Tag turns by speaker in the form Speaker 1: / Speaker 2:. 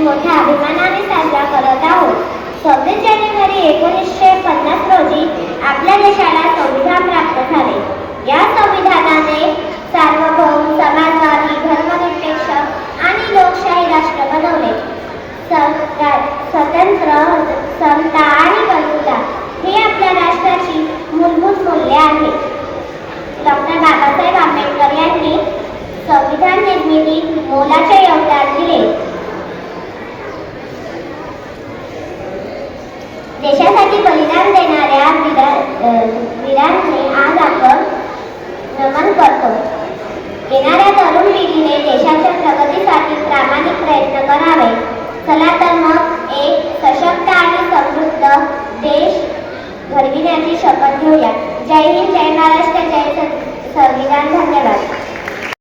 Speaker 1: मोठ्या अभिमानाने साजरा करत आहोत. 26 जानेवारी 1950 रोजी आपल्या देशाला संविधान प्राप्त झाले. या संविधानाने सार्वभौम, समाजवादी, धर्मनिरपेक्ष आणि लोकशाही राष्ट्र बनवले. स्वतंत्र, समता आणि बंधुता ही आपल्या राष्ट्राची मूलभूत मूल्ये आहेत. डॉक्टर बाबासाहेब आंबेडकर यांनी संविधान निर्मितीत मोलाचे योगदान दिले. देशासाठी बलिदान देणाऱ्या वीरांनी आज आपण नमन करतो. येणाऱ्या तरुण पिढीने देशाच्या प्रगतीसाठी प्रामाणिक प्रयत्न करावे. चला तर मग एक सशक्त आणि समृद्ध देश घडविण्याची शपथ घेऊया. जय हिंद, जय महाराष्ट्र, जय संविधान. धन्यवाद.